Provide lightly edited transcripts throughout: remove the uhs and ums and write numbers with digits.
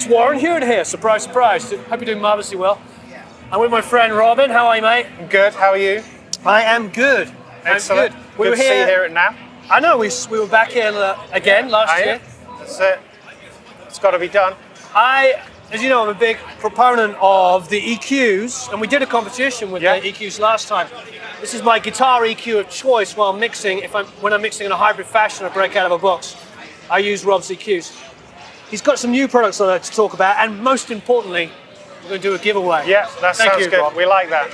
It's Warren Hewitt here. Surprise, surprise. Hope you're doing marvelously well. I'm with my friend Robin. How are you, mate? I'm good. How are you? I am good. Excellent. I'm good. We were here. To see you here at NAMM. I know. We were back here again last year. That's it. It's got to be done. As you know, I'm a big proponent of the EQs, and we did a competition with the EQs last time. This is my guitar EQ of choice while mixing. When I'm mixing in a hybrid fashion, I break out of a box. I use Rob's EQs. He's got some new products I'd like to talk about, and most importantly, we're going to do a giveaway. Yeah, that sounds good. Rob. We like that.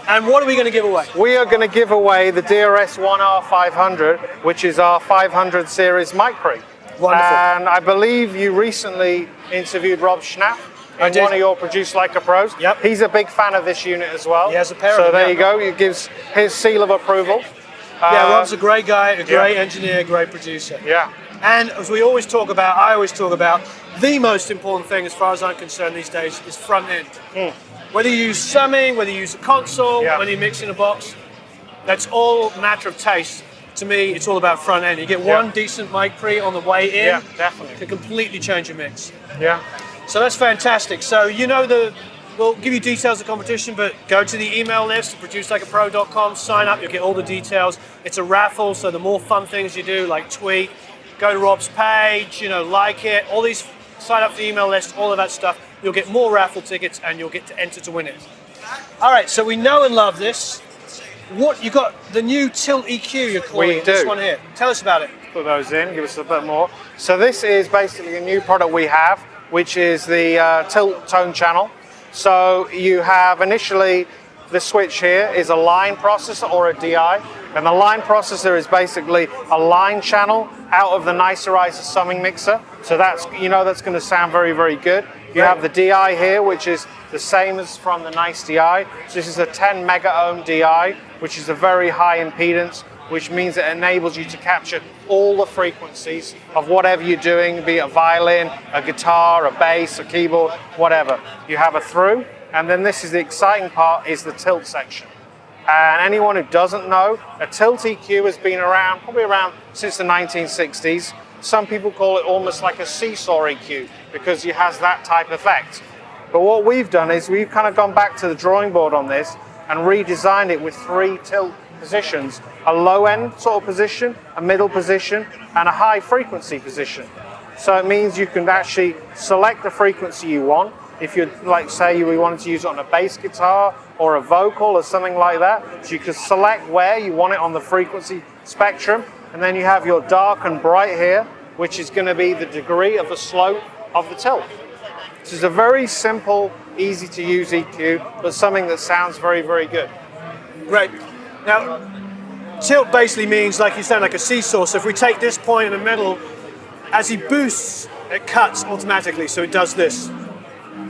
And what are we going to give away? We are going to give away the DRS-1R 500, which is our 500 series mic pre. Wonderful. And I believe you recently interviewed Rob Schnapp in one of your Produce Like a Pros. Yep. He's a big fan of this unit as well. He has a pair of them. So there you go. He gives his seal of approval. Yeah, Rob's a great guy, a great engineer, great producer. Yeah. And as we always talk about, I always talk about, the most important thing as far as I'm concerned these days is front end. Whether you use summing, whether you use a console, whether you mix in a box, that's all a matter of taste. To me, it's all about front end. You get one decent mic pre on the way in, definitely. It can completely change your mix. Yeah. So that's fantastic. So you know we'll give you details of the competition, but go to the email list, producelikeapro.com, sign up, you'll get all the details. It's a raffle, so the more fun things you do, like tweet, go to Rob's page, like it, all these, sign up for the email list, all of that stuff. You'll get more raffle tickets and you'll get to enter to win it. All right, so we know and love this. You got the new Tilt EQ you're calling it, this one here. Tell us about it. Put those in, give us a bit more. So this is basically a new product we have, which is the Tilt tone channel. So you have initially, the switch here is a line processor or a DI. And the line processor is basically a line channel out of the Nicerizer summing mixer. So that's, that's going to sound very, very good. You have the DI here, which is the same as from the Nice DI. So this is a 10 mega ohm DI, which is a very high impedance, which means it enables you to capture all the frequencies of whatever you're doing, be it a violin, a guitar, a bass, a keyboard, whatever. You have a through, and then this is the exciting part, is the tilt section. And anyone who doesn't know, a tilt EQ has been around, probably around since the 1960s. Some people call it almost like a seesaw EQ because it has that type of effect. But what we've done is we've kind of gone back to the drawing board on this and redesigned it with 3 tilt positions. A low end sort of position, a middle position, and a high frequency position. So it means you can actually select the frequency you want. If you say we wanted to use it on a bass guitar or a vocal or something like that, so you can select where you want it on the frequency spectrum, and then you have your dark and bright here, which is going to be the degree of the slope of the tilt. This is a very simple, easy to use EQ, but something that sounds very, very good. Great. Now, tilt basically means, like you said, like a seesaw. So if we take this point in the middle, as he boosts, it cuts automatically, so it does this.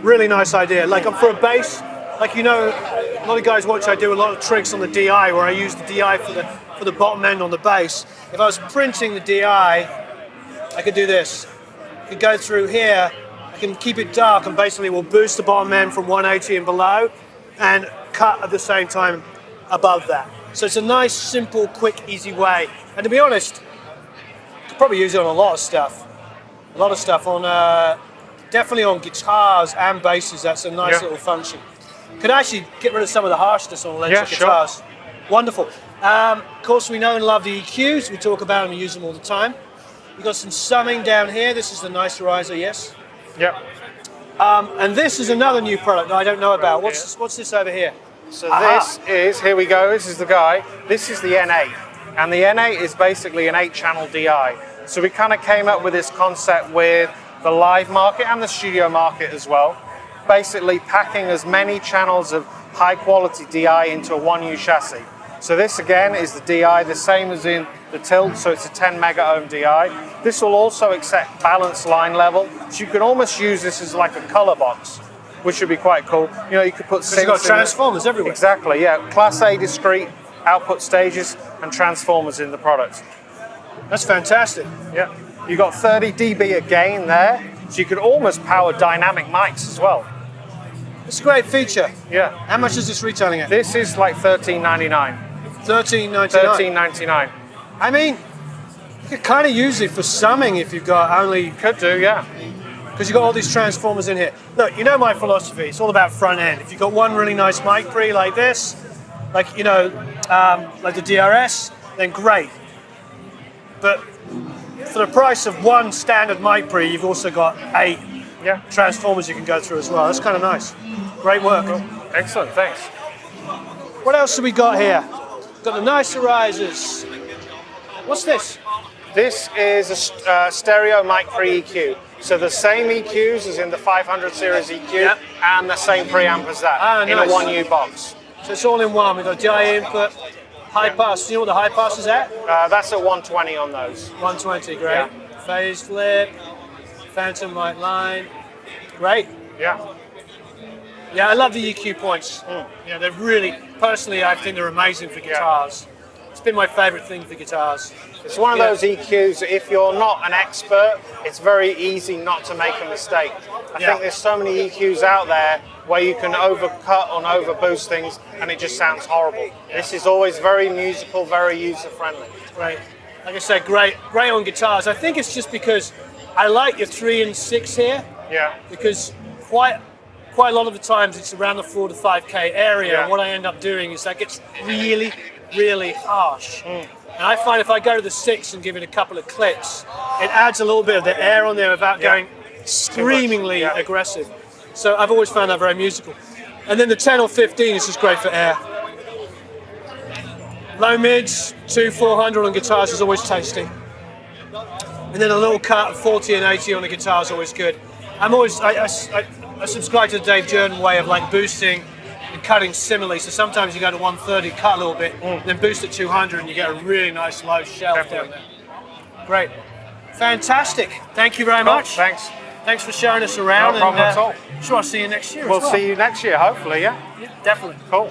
Really nice idea. Like for a bass, a lot of guys watch, I do a lot of tricks on the DI where I use the DI for the bottom end on the bass. If I was printing the DI, I could do this. I could go through here, I can keep it dark and basically will boost the bottom end from 180 and below and cut at the same time above that. So it's a nice, simple, quick, easy way. And to be honest, you could probably use it on a lot of stuff. A lot of stuff on, definitely on guitars and basses. That's a nice little function. Could actually get rid of some of the harshness on electric guitars. Wonderful. Of course, we know and love the EQs. We talk about them and use them all the time. We've got some summing down here. This is the Nicerizer, yes? Yep. And this is another new product that I don't know about. What's this over here? So this is, here we go, this is the guy. This is the N8. And the N8 is basically an 8-channel DI. So we kind of came up with this concept with the live market and the studio market as well. Basically packing as many channels of high quality DI into a 1U chassis. So this again is the DI, the same as in the Tilt, so it's a 10 mega ohm DI. This will also accept balanced line level, so you can almost use this as like a color box, which would be quite cool. You could put synths. You've got transformers everywhere. Exactly, yeah. Class A discrete output stages and transformers in the product. That's fantastic. Yeah. You got 30 dB of gain there, so you could almost power dynamic mics as well. It's a great feature. Yeah. How much is this retailing at? This is like $13.99. $13.99. $13.99. I mean, you could kind of use it for summing if you've got only. Could do, yeah. because you've got all these transformers in here. Look, you know my philosophy. It's all about front end. If you've got one really nice mic pre like this, like like the DRS, then great. But for the price of one standard mic pre, you've also got 8 transformers you can go through as well. That's kind of nice. Great work. Cool. Excellent, thanks. What else have we got here? Got the nice risers. What's this? This is a stereo mic pre EQ. So the same EQs as in the 500 series EQ and the same preamp as that in a 1U box. So it's all in one. We've got DI input, high pass. Do you know what the high pass is at? That's at 120 on those. 120, great. Yeah. Phase flip, phantom white line. Great. Yeah. Yeah, I love the EQ points. Yeah, they're really, personally, I think they're amazing for guitars. It's been my favorite thing for guitars. It's one of those EQs, if you're not an expert, it's very easy not to make a mistake. I think there's so many EQs out there where you can overcut and overboost things and it just sounds horrible. This is always very musical, very user-friendly. Right. Like I said, great on guitars. I think it's just because I like your 3 and 6 here. Yeah. Because quite a lot of the times it's around the 4 to 5K area. Yeah. And what I end up doing is that gets really, really harsh. And I find if I go to the 6 and give it a couple of clicks, it adds a little bit of the air on there without going screamingly aggressive. So I've always found that very musical. And then the 10 or 15 is just great for air. Low mids, 2-400 on guitars is always tasty. And then a little cut of 40 and 80 on the guitar is always good. I subscribe to the Dave Jordan way of like boosting and cutting similarly. So sometimes you go to 130, cut a little bit, then boost at 200 and you get a really nice low shelf down there. Great. Fantastic. Thank you very much. Thanks. Thanks for showing us around. No problem at all. Sure, I'll see you next year. We'll see you next year, hopefully, yeah? Yeah, definitely. Cool.